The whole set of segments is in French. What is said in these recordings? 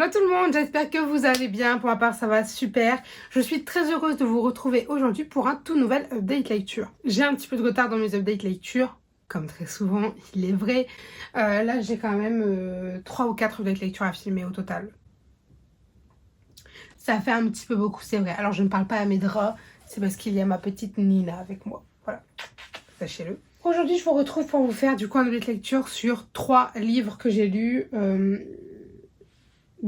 Hello tout le monde, j'espère que vous allez bien. Pour ma part, ça va super. Je suis très heureuse de vous retrouver aujourd'hui pour un tout nouvel update lecture. J'ai un petit peu de retard dans mes updates lecture, comme très souvent, il est vrai. Là, j'ai quand même 3 ou 4 updates lecture à filmer au total. Ça fait un petit peu beaucoup, c'est vrai. Alors, je ne parle pas à mes draps, c'est parce qu'il y a ma petite Nina avec moi. Voilà, sachez-le. Aujourd'hui, je vous retrouve pour vous faire du coup un update lecture sur 3 livres que j'ai lus.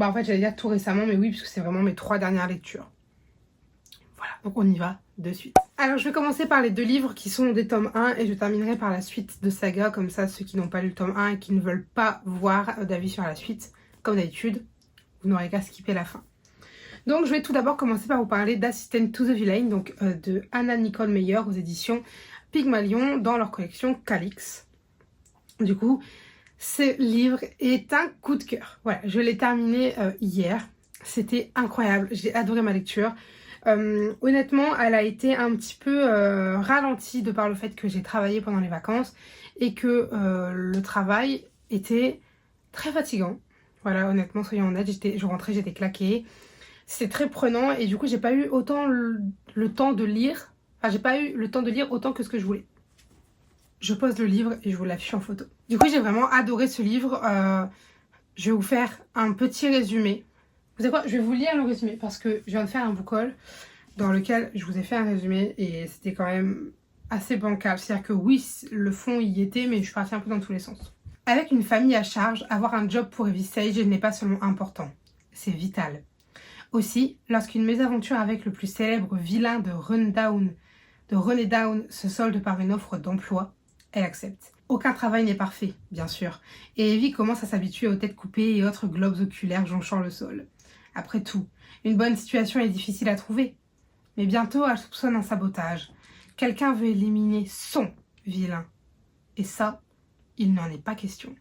En fait, j'allais dire tout récemment, mais oui, puisque c'est vraiment mes 3 dernières lectures. Voilà, donc on y va de suite. Alors, je vais commencer par les 2 livres qui sont des tomes 1 et je terminerai par la suite de saga. Comme ça, ceux qui n'ont pas lu le tome 1 et qui ne veulent pas voir d'avis sur la suite, comme d'habitude, vous n'aurez qu'à skipper la fin. Donc, je vais tout d'abord commencer par vous parler d'Assistant to the Villain, donc de Anna Nicole Meyer aux éditions Pygmalion dans leur collection Calix. Du coup, ce livre est un coup de cœur. Voilà, je l'ai terminé hier. C'était incroyable. J'ai adoré ma lecture. Honnêtement, elle a été un petit peu ralentie de par le fait que j'ai travaillé pendant les vacances et que le travail était très fatigant. Voilà, honnêtement, soyons honnêtes, je rentrais, j'étais claquée. C'était très prenant et du coup, j'ai pas eu autant le temps de lire. Enfin, j'ai pas eu le temps de lire autant que ce que je voulais. Je pose le livre et je vous l'affiche en photo. Du coup, j'ai vraiment adoré ce livre. Je vais vous faire un petit résumé. Vous savez quoi? Je vais vous lire le résumé parce que je viens de faire un book haul dans lequel je vous ai fait un résumé et c'était quand même assez bancal. C'est-à-dire que oui, le fond y était, mais je suis partie un peu dans tous les sens. Avec une famille à charge, avoir un job pour Evie Sage n'est pas seulement important, c'est vital. Aussi, lorsqu'une mésaventure avec le plus célèbre vilain de René Down se solde par une offre d'emploi, elle accepte. Aucun travail n'est parfait, bien sûr, et Evie commence à s'habituer aux têtes coupées et autres globes oculaires jonchant le sol. Après tout, une bonne situation est difficile à trouver. Mais bientôt, elle soupçonne un sabotage. Quelqu'un veut éliminer son vilain. Et ça, il n'en est pas question.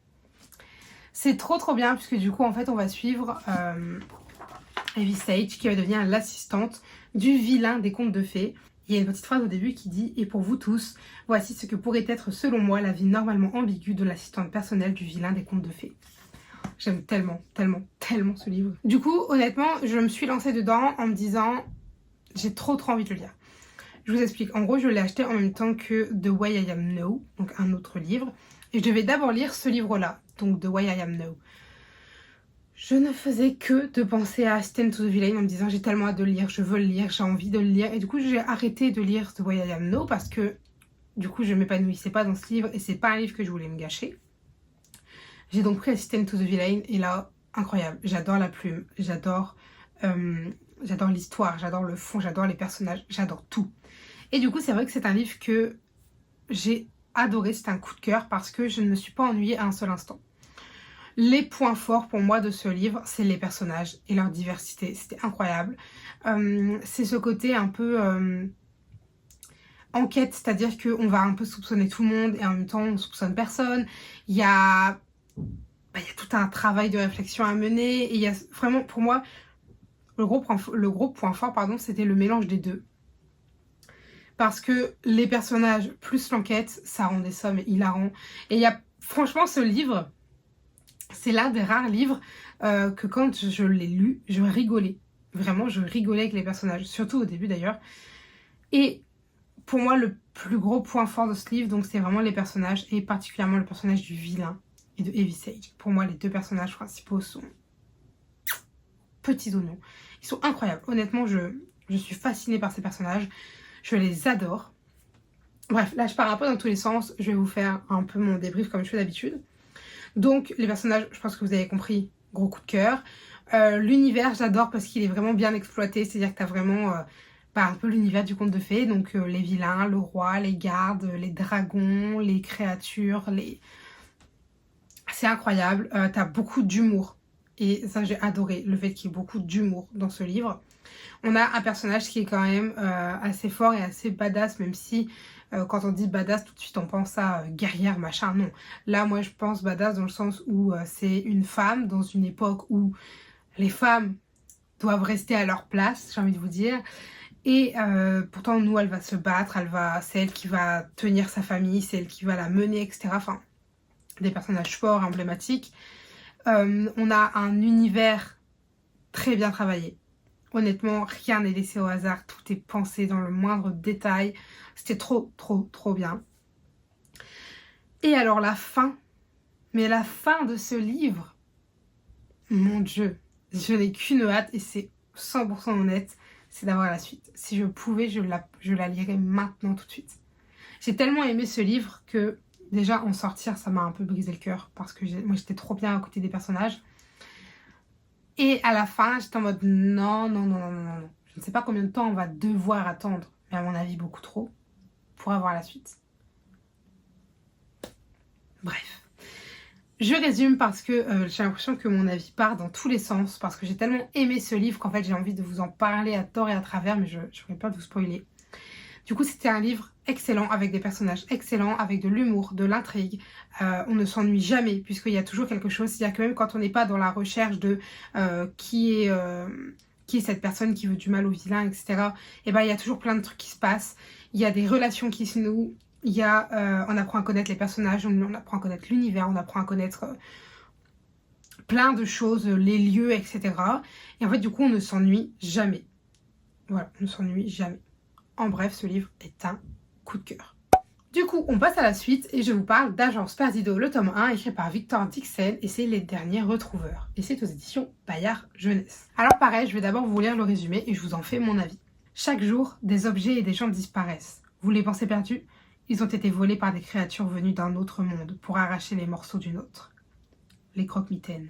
C'est trop bien, puisque du coup, en fait, on va suivre Evie Sage, qui va devenir l'assistante du vilain des contes de fées. Il y a une petite phrase au début qui dit « Et pour vous tous, voici ce que pourrait être selon moi la vie normalement ambiguë de l'assistante personnelle du vilain des contes de fées. » J'aime tellement ce livre. Du coup, honnêtement, je me suis lancée dedans en me disant « J'ai trop envie de le lire. » Je vous explique. En gros, je l'ai acheté en même temps que The Way I Am Now, donc un autre livre. Et je devais d'abord lire ce livre-là, donc The Way I Am Now. Je ne faisais que de penser à Assistant to the Villain en me disant j'ai tellement hâte de le lire, je veux le lire, j'ai envie de le lire. Et du coup, j'ai arrêté de lire The Way I Am Now parce que du coup, je ne m'épanouissais pas dans ce livre et c'est pas un livre que je voulais me gâcher. J'ai donc pris Assistant to the Villain et là, incroyable. J'adore la plume, j'adore l'histoire, j'adore le fond, j'adore les personnages, j'adore tout. Et du coup, c'est vrai que c'est un livre que j'ai adoré, c'est un coup de cœur parce que je ne me suis pas ennuyée à un seul instant. Les points forts pour moi de ce livre, c'est les personnages et leur diversité. C'était incroyable. C'est ce côté un peu enquête, c'est-à-dire qu'on va un peu soupçonner tout le monde et en même temps on soupçonne personne. Il y a tout un travail de réflexion à mener et il y a vraiment pour moi le gros point fort, c'était le mélange des deux. Parce que les personnages plus l'enquête, ça rendait ça mais hilarant. Et il y a franchement ce livre, c'est l'un des rares livres que quand je l'ai lu, je rigolais. Vraiment, je rigolais avec les personnages, surtout au début d'ailleurs. Et pour moi, le plus gros point fort de ce livre, donc c'est vraiment les personnages, et particulièrement le personnage du vilain et de Evie Sage. Pour moi, les deux personnages principaux sont petits oignons. Ils sont incroyables. Honnêtement, je suis fascinée par ces personnages. Je les adore. Bref, là, je pars un peu dans tous les sens. Je vais vous faire un peu mon débrief comme je fais d'habitude. Donc, les personnages, je pense que vous avez compris, gros coup de cœur. L'univers, j'adore parce qu'il est vraiment bien exploité. C'est-à-dire que tu as vraiment un peu l'univers du conte de fées. Donc, les vilains, le roi, les gardes, les dragons, les créatures. C'est incroyable. Tu as beaucoup d'humour. Et ça, j'ai adoré le fait qu'il y ait beaucoup d'humour dans ce livre. On a un personnage qui est quand même assez fort et assez badass, même si quand on dit badass, tout de suite on pense à guerrière, machin. Non, là moi je pense badass dans le sens où c'est une femme dans une époque où les femmes doivent rester à leur place, j'ai envie de vous dire. Et pourtant nous elle va se battre, c'est elle qui va tenir sa famille, c'est elle qui va la mener, etc. Enfin, des personnages forts, emblématiques. On a un univers très bien travaillé. Honnêtement, rien n'est laissé au hasard, tout est pensé dans le moindre détail. C'était trop, trop, trop bien. Et alors la fin, mais la fin de ce livre, mon Dieu, je n'ai qu'une hâte et c'est 100% honnête, c'est d'avoir la suite. Si je pouvais, je la lirais maintenant tout de suite. J'ai tellement aimé ce livre que déjà en sortir, ça m'a un peu brisé le cœur parce que moi j'étais trop bien à côté des personnages. Et à la fin, j'étais en mode non, non, non, non, non, non. Je ne sais pas combien de temps on va devoir attendre, mais à mon avis beaucoup trop, pour avoir la suite. Bref. Je résume parce que j'ai l'impression que mon avis part dans tous les sens, parce que j'ai tellement aimé ce livre qu'en fait j'ai envie de vous en parler à tort et à travers, mais j'aurais peur de vous spoiler. Du coup, c'était un livre excellent, avec des personnages excellents, avec de l'humour, de l'intrigue. On ne s'ennuie jamais, puisqu'il y a toujours quelque chose. C'est-à-dire que même quand on n'est pas dans la recherche de qui est cette personne qui veut du mal au vilain, etc., et ben, il y a toujours plein de trucs qui se passent. Il y a des relations qui se nouent. On apprend à connaître les personnages, on apprend à connaître l'univers, on apprend à connaître plein de choses, les lieux, etc. Et en fait, du coup, on ne s'ennuie jamais. Voilà, on ne s'ennuie jamais. En bref, ce livre est un coup de cœur. Du coup, on passe à la suite et je vous parle d'Agence Perdido, le tome 1, écrit par Victor Dixon, et c'est Les Derniers Retrouveurs. Et c'est aux éditions Bayard Jeunesse. Alors pareil, je vais d'abord vous lire le résumé et je vous en fais mon avis. Chaque jour, des objets et des gens disparaissent. Vous les pensez perdus? Ils ont été volés par des créatures venues d'un autre monde pour arracher les morceaux d'une autre. Les croque-mitaines.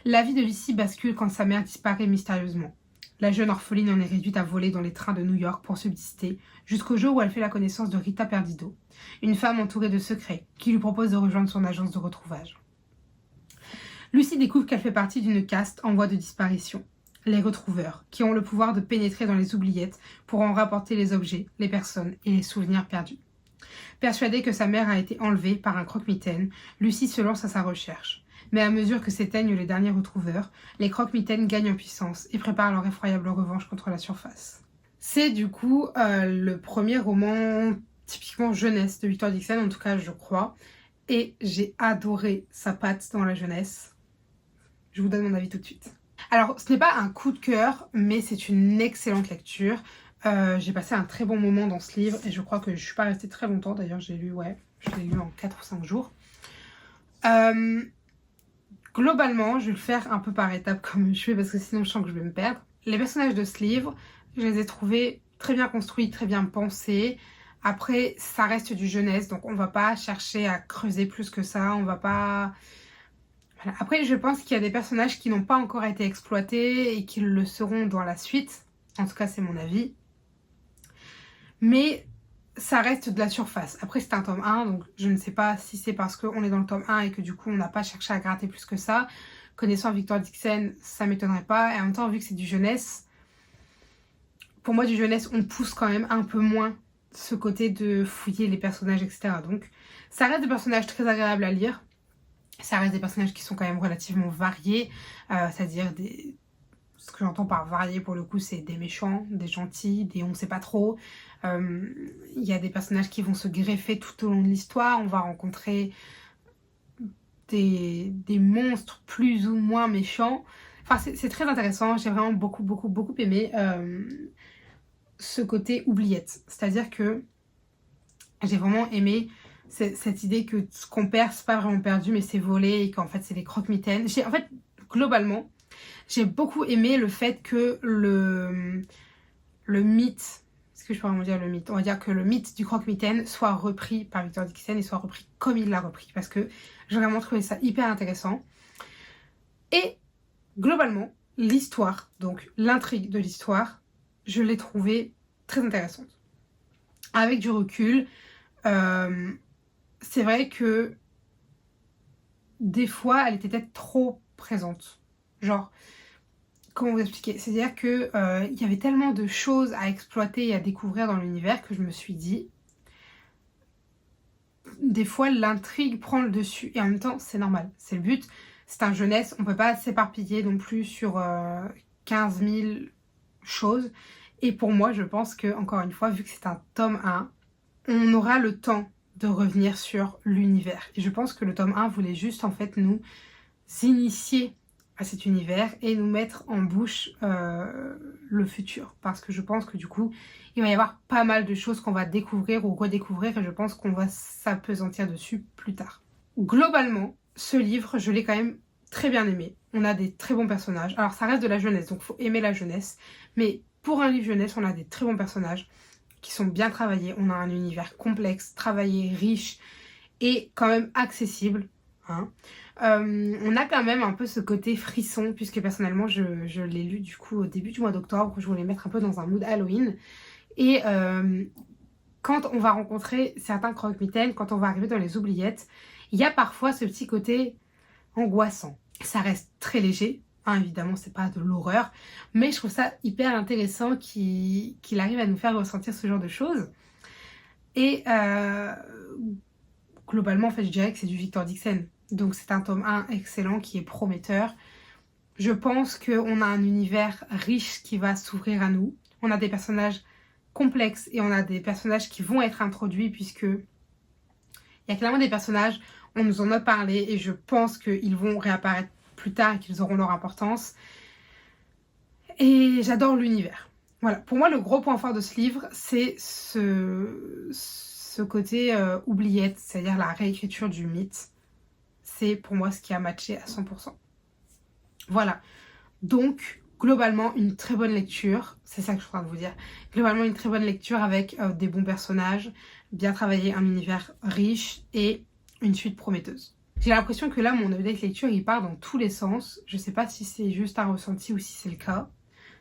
La vie de Lucie bascule quand sa mère disparaît mystérieusement. La jeune orpheline en est réduite à voler dans les trains de New York pour subsister, jusqu'au jour où elle fait la connaissance de Rita Perdido, une femme entourée de secrets, qui lui propose de rejoindre son agence de retrouvage. Lucie découvre qu'elle fait partie d'une caste en voie de disparition, les retrouveurs, qui ont le pouvoir de pénétrer dans les oubliettes pour en rapporter les objets, les personnes et les souvenirs perdus. Persuadée que sa mère a été enlevée par un croque-mitaine, Lucie se lance à sa recherche. Mais à mesure que s'éteignent les derniers retrouveurs, les croque-mitaines gagnent en puissance et préparent leur effroyable revanche contre la surface. C'est du coup le premier roman typiquement jeunesse de Victor Dixon, en tout cas je crois. Et j'ai adoré sa patte dans la jeunesse. Je vous donne mon avis tout de suite. Alors ce n'est pas un coup de cœur, mais c'est une excellente lecture. J'ai passé un très bon moment dans ce livre et je crois que je ne suis pas restée très longtemps. D'ailleurs je l'ai lu en 4 ou 5 jours. Globalement, je vais le faire un peu par étapes comme je fais parce que sinon je sens que je vais me perdre. Les personnages de ce livre, je les ai trouvés très bien construits, très bien pensés. Après, ça reste du jeunesse, donc on va pas chercher à creuser plus que ça. On va pas... Voilà. Après, je pense qu'il y a des personnages qui n'ont pas encore été exploités et qui le seront dans la suite. En tout cas, c'est mon avis. Mais ça reste de la surface. Après, c'est un tome 1, donc je ne sais pas si c'est parce qu'on est dans le tome 1 et que du coup, on n'a pas cherché à gratter plus que ça. Connaissant Victor Dixon, ça m'étonnerait pas. Et en même temps, vu que c'est du jeunesse, pour moi, du jeunesse, on pousse quand même un peu moins ce côté de fouiller les personnages, etc. Donc, ça reste des personnages très agréables à lire. Ça reste des personnages qui sont quand même relativement variés, c'est-à-dire des... Ce que j'entends par variés pour le coup, c'est des méchants, des gentils, des on ne sait pas trop. Il y a des personnages qui vont se greffer tout au long de l'histoire. On va rencontrer des monstres plus ou moins méchants. Enfin, c'est très intéressant. J'ai vraiment beaucoup, beaucoup, beaucoup aimé ce côté oubliette. C'est-à-dire que j'ai vraiment aimé cette idée que ce qu'on perd, c'est pas vraiment perdu, mais c'est volé et qu'en fait, c'est des croque-mitaines. En fait, globalement, j'ai beaucoup aimé le fait que le mythe, est-ce que je peux vraiment dire le mythe? On va dire que le mythe du croque-mitaine soit repris par Victor Dixon et soit repris comme il l'a repris. Parce que j'ai vraiment trouvé ça hyper intéressant. Et globalement, l'histoire, donc l'intrigue de l'histoire, je l'ai trouvée très intéressante. Avec du recul, c'est vrai que des fois, elle était peut-être trop présente. Genre, comment vous expliquer? C'est-à-dire que y avait tellement de choses à exploiter et à découvrir dans l'univers que je me suis dit, des fois l'intrigue prend le dessus et en même temps c'est normal, c'est le but, c'est un jeunesse, on peut pas s'éparpiller non plus sur 15 000 choses. Et pour moi, je pense que, encore une fois, vu que c'est un tome 1, on aura le temps de revenir sur l'univers. Et je pense que le tome 1 voulait juste en fait nous initier à cet univers et nous mettre en bouche le futur. Parce que je pense que du coup, il va y avoir pas mal de choses qu'on va découvrir ou redécouvrir et je pense qu'on va s'appesantir dessus plus tard. Globalement, ce livre, je l'ai quand même très bien aimé. On a des très bons personnages. Alors ça reste de la jeunesse, donc il faut aimer la jeunesse. Mais pour un livre jeunesse, on a des très bons personnages qui sont bien travaillés. On a un univers complexe, travaillé, riche et quand même accessible. Hein. On a quand même un peu ce côté frisson, puisque personnellement je l'ai lu du coup au début du mois d'octobre. Je voulais mettre un peu dans un mood Halloween. Et quand on va rencontrer certains croque-mitaines, quand on va arriver dans les oubliettes, il y a parfois ce petit côté angoissant. Ça reste très léger, hein, évidemment c'est pas de l'horreur, mais je trouve ça hyper intéressant qu'il arrive à nous faire ressentir ce genre de choses. Et globalement en fait je dirais que c'est du Victor Dixon. Donc c'est un tome 1 excellent qui est prometteur. Je pense qu'on a un univers riche qui va s'ouvrir à nous. On a des personnages complexes et on a des personnages qui vont être introduits puisque il y a clairement des personnages, on nous en a parlé et je pense qu'ils vont réapparaître plus tard et qu'ils auront leur importance. Et j'adore l'univers. Voilà, pour moi le gros point fort de ce livre c'est ce côté oubliette, c'est-à-dire la réécriture du mythe. C'est pour moi ce qui a matché à 100%. Voilà, donc globalement une très bonne lecture, c'est ça que je suis en train de vous dire. Globalement une très bonne lecture avec des bons personnages, bien travaillé, un univers riche et une suite prometteuse. J'ai l'impression que là mon update lecture il part dans tous les sens. Je sais pas si c'est juste un ressenti ou si c'est le cas.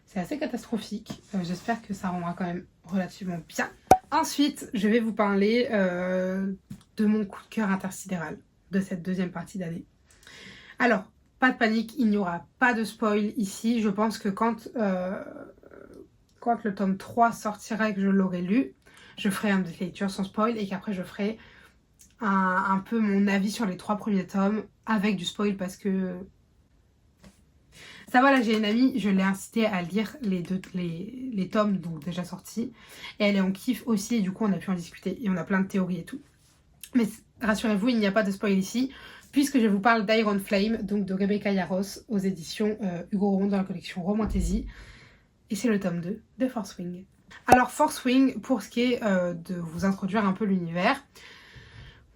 C'est assez catastrophique. J'espère que ça rendra quand même relativement bien. Ensuite, je vais vous parler de mon coup de cœur intersidéral de cette deuxième partie d'année. Alors, pas de panique, il n'y aura pas de spoil ici. Je pense que quand le tome 3 sortira et que je l'aurai lu, je ferai un update lecture sans spoil et qu'après je ferai un peu mon avis sur les 3 premiers tomes avec du spoil parce que ça va, là j'ai une amie, je l'ai incitée à lire les tomes donc déjà sortis et elle est en kiff aussi et du coup on a pu en discuter et on a plein de théories et tout. Mais rassurez-vous, il n'y a pas de spoil ici puisque je vous parle d'Iron Flame, donc de Rebecca Yarros aux éditions Hugo Roman dans la collection Romantasy et c'est le tome 2 de Fourth Wing. Alors Fourth Wing, pour ce qui est de vous introduire un peu l'univers,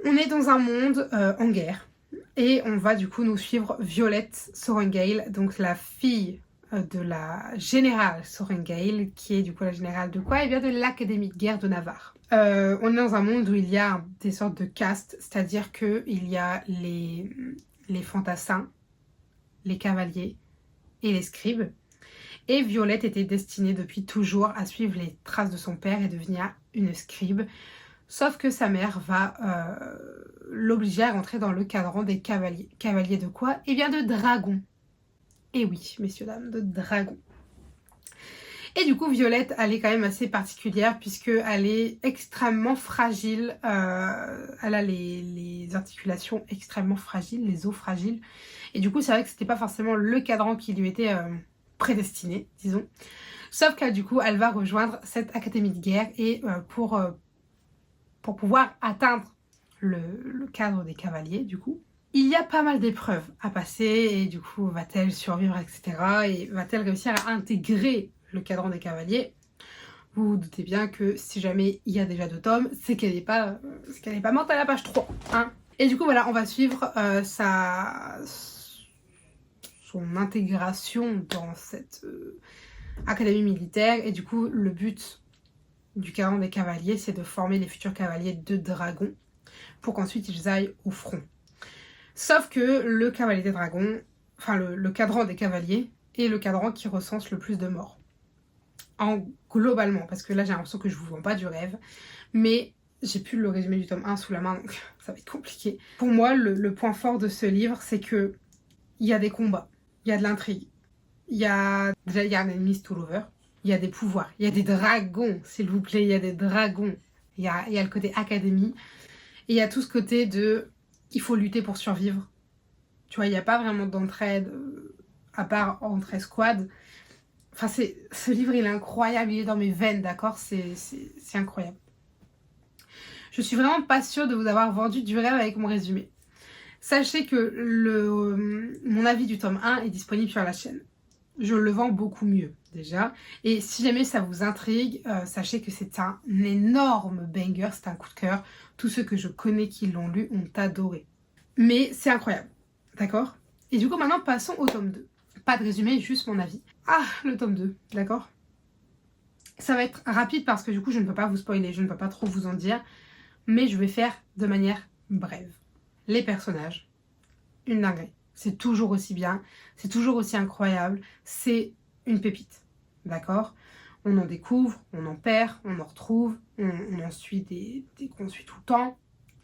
on est dans un monde en guerre. Et on va du coup nous suivre Violette Sorrengail, donc la fille de la générale Sorrengail, qui est du coup la générale de quoi? Eh bien de l'Académie de guerre de Navarre. On est dans un monde où il y a des sortes de castes, c'est-à-dire qu'il y a les fantassins, les cavaliers et les scribes. Et Violette était destinée depuis toujours à suivre les traces de son père et devenir une scribe. Sauf que sa mère va l'obliger à rentrer dans le cadran des cavaliers. Cavaliers de quoi? Eh bien de dragons. Et oui, messieurs, dames, de dragons. Et du coup, Violette, elle est quand même assez particulière puisqu'elle est extrêmement fragile. Elle a les articulations extrêmement fragiles, les os fragiles. Et du coup, c'est vrai que c'était pas forcément le cadran qui lui était prédestiné, disons. Sauf que du coup, elle va rejoindre cette académie de guerre et pour pouvoir atteindre le cadre des cavaliers, du coup, il y a pas mal d'épreuves à passer et du coup, va-t-elle survivre, etc. Et va-t-elle réussir à intégrer le cadran des cavaliers? Vous vous doutez bien que si jamais il y a déjà 2 tomes, c'est qu'elle n'est pas, morte à la page 3. Hein. Et du coup, voilà, on va suivre son intégration dans cette académie militaire. Et du coup, le but du cadran des cavaliers, c'est de former les futurs cavaliers de dragons pour qu'ensuite ils aillent au front. Sauf que le cavalier des dragons, enfin le cadran des cavaliers, est le cadran qui recense le plus de morts. Globalement, parce que là j'ai l'impression que je vous vends pas du rêve, mais j'ai plus le résumé du tome 1 sous la main, donc ça va être compliqué. Pour moi, le point fort de ce livre, c'est que il y a des combats, il y a de l'intrigue, il y a un ennemi tout over. Il y a des pouvoirs, il y a des dragons, s'il vous plaît, il y a des dragons. Il y a le côté académie. Et il y a tout ce côté de il faut lutter pour survivre. Tu vois, il n'y a pas vraiment d'entraide à part entre escouades. Enfin, ce livre, il est incroyable, il est dans mes veines, d'accord? C'est incroyable. Je suis vraiment pas sûre de vous avoir vendu du rêve avec mon résumé. Sachez que mon avis du tome 1 est disponible sur la chaîne. Je le vends beaucoup mieux déjà. Et si jamais ça vous intrigue, sachez que c'est un énorme banger, c'est un coup de cœur. Tous ceux que je connais qui l'ont lu ont adoré. Mais c'est incroyable, d'accord? Et du coup maintenant passons au tome 2. Pas de résumé, juste mon avis. Ah, le tome 2, d'accord? Ça va être rapide parce que du coup je ne peux pas vous spoiler, je ne peux pas trop vous en dire. Mais je vais faire de manière brève. Les personnages, une dinguerie. C'est toujours aussi bien, c'est toujours aussi incroyable, c'est une pépite, d'accord? On en découvre, on en perd, on en retrouve, on en suit qu'on suit tout le temps.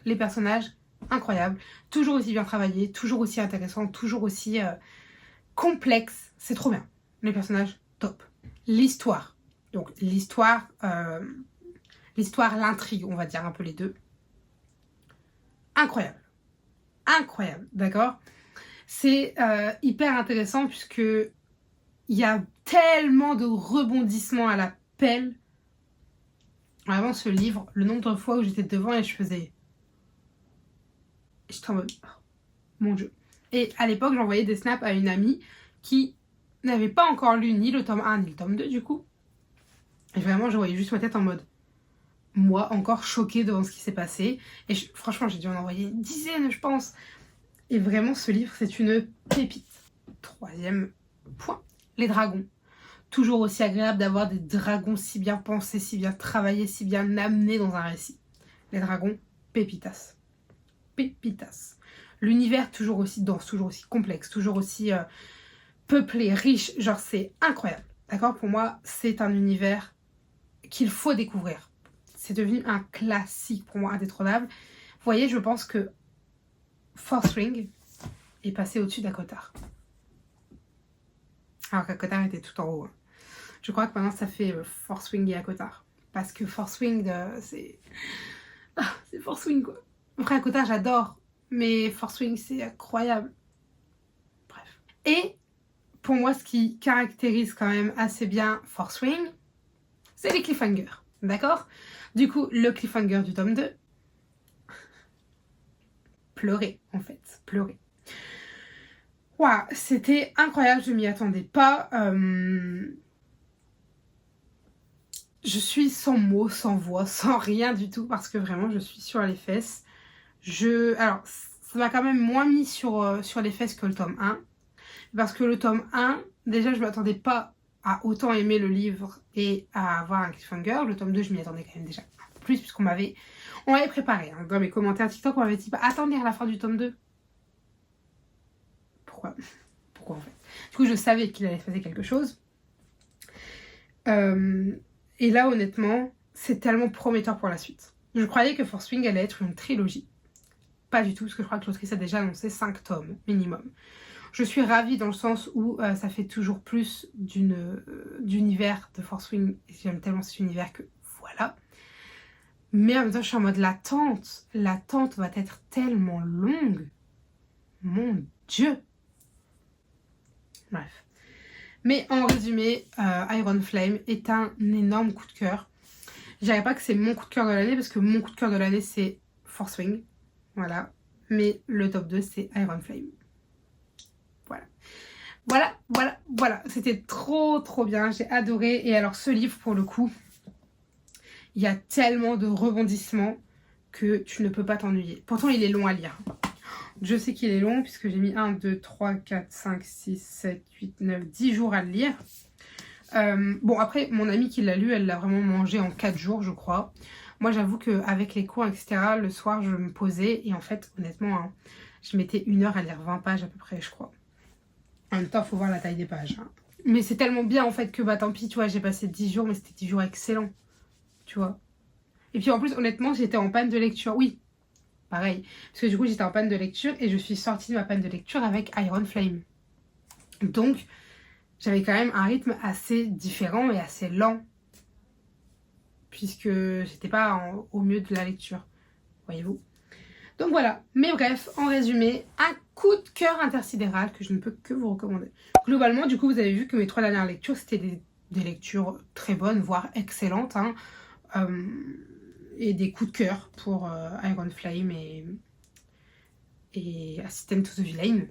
Les personnages, incroyables, toujours aussi bien travaillés, toujours aussi intéressants, toujours aussi complexes, c'est trop bien. Les personnages, top. L'histoire, donc l'histoire, l'intrigue, on va dire un peu les deux. Incroyable, incroyable, d'accord? C'est hyper intéressant puisque il y a tellement de rebondissements à la pelle. Vraiment, ce livre, le nombre de fois où j'étais devant et je faisais... J'étais en mode... Oh, mon Dieu. Et à l'époque, j'envoyais des snaps à une amie qui n'avait pas encore lu ni le tome 1 ni le tome 2 du coup. Et vraiment, je voyais juste ma tête en mode... Moi, encore choquée devant ce qui s'est passé. Et franchement, j'ai dû en envoyer une dizaine, je pense. Et vraiment, ce livre, c'est une pépite. Troisième point, les dragons. Toujours aussi agréable d'avoir des dragons si bien pensés, si bien travaillés, si bien amenés dans un récit. Les dragons, pépitas. Pépitas. L'univers toujours aussi dense, toujours aussi complexe, toujours aussi peuplé, riche. Genre, c'est incroyable. D'accord? Pour moi, c'est un univers qu'il faut découvrir. C'est devenu un classique pour moi indétrônable. Vous voyez, je pense que Fourth Ring est passé au-dessus d'Akotar. Alors qu'Akotar était tout en haut. Hein. Je crois que maintenant ça fait Fourth Wing et Akotar. Parce que Fourth Wing, c'est... Ah, c'est Fourth Wing quoi. Après Akotar j'adore. Mais Fourth Wing c'est incroyable. Bref. Et pour moi ce qui caractérise quand même assez bien Fourth Wing, c'est les cliffhangers. D'accord? Du coup, le cliffhanger du tome 2. Pleurer en fait. Pleurer. Waouh, c'était incroyable, je m'y attendais pas. Je suis sans mots, sans voix, sans rien du tout parce que vraiment je suis sur les fesses. Alors, ça m'a quand même moins mis sur les fesses que le tome 1. Parce que le tome 1, déjà je m'attendais pas à autant aimer le livre et à avoir un cliffhanger. Le tome 2, je m'y attendais quand même déjà un peu plus puisqu'on m'avait préparé. Hein. Dans mes commentaires TikTok, on m'avait dit « Attendez à la fin du tome 2 ». Pourquoi en fait? Du coup, je savais qu'il allait se passer quelque chose. Et là, honnêtement, c'est tellement prometteur pour la suite. Je croyais que Fourth Wing allait être une trilogie. Pas du tout, parce que je crois que l'autrice a déjà annoncé 5 tomes minimum. Je suis ravie dans le sens où ça fait toujours plus d'univers de Fourth Wing. Et j'aime tellement cet univers que voilà. Mais en même temps, je suis en mode l'attente. L'attente va être tellement longue. Mon Dieu. Bref. Mais en résumé, Iron Flame est un énorme coup de cœur. Je dirais pas que c'est mon coup de cœur de l'année, parce que mon coup de cœur de l'année, c'est Fourth Wing. Voilà. Mais le top 2, c'est Iron Flame. Voilà. C'était trop bien. J'ai adoré. Et alors, ce livre, pour le coup, il y a tellement de rebondissements que tu ne peux pas t'ennuyer. Pourtant, il est long à lire. Je sais qu'il est long puisque j'ai mis 1, 2, 3, 4, 5, 6, 7, 8, 9, 10 jours à le lire. Bon, après, mon amie qui l'a lu, elle l'a vraiment mangé en 4 jours, je crois. Moi, j'avoue qu'avec les cours, etc., le soir, je me posais. Et en fait, honnêtement, hein, je mettais 1 heure à lire 20 pages à peu près, je crois. En même temps, il faut voir la taille des pages. Hein. Mais c'est tellement bien, en fait, que bah tant pis, tu vois, j'ai passé 10 jours, mais c'était 10 jours excellents. Tu vois. Et puis, en plus, honnêtement, j'étais en panne de lecture. Oui, pareil. Parce que du coup, j'étais en panne de lecture et je suis sortie de ma panne de lecture avec Iron Flame. Donc, j'avais quand même un rythme assez différent et assez lent. Puisque j'étais pas au mieux de la lecture. Voyez-vous. Donc voilà. Mais bref, en résumé, un coup de cœur intersidéral que je ne peux que vous recommander. Globalement, du coup, vous avez vu que mes 3 dernières lectures, c'était des lectures très bonnes, voire excellentes. Hein. Et des coups de cœur pour Iron Flame et Assistant to the Villain.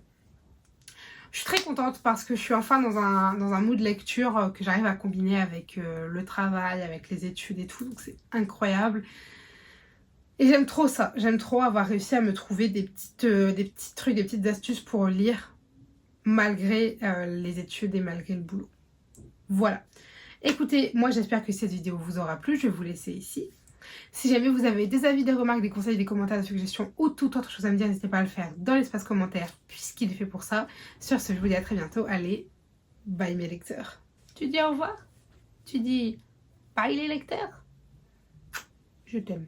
Je suis très contente parce que je suis enfin dans un mood lecture que j'arrive à combiner avec le travail, avec les études et tout, donc c'est incroyable. Et j'aime trop ça, j'aime trop avoir réussi à me trouver des petits trucs, des petites astuces pour lire malgré les études et malgré le boulot. Voilà. Écoutez, moi j'espère que cette vidéo vous aura plu, je vais vous laisser ici. Si jamais vous avez des avis, des remarques, des conseils, des commentaires, des suggestions ou toute autre chose à me dire, n'hésitez pas à le faire dans l'espace commentaire puisqu'il est fait pour ça. Sur ce, je vous dis à très bientôt. Allez, bye mes lecteurs. Tu dis au revoir? Tu dis bye les lecteurs? Je t'aime.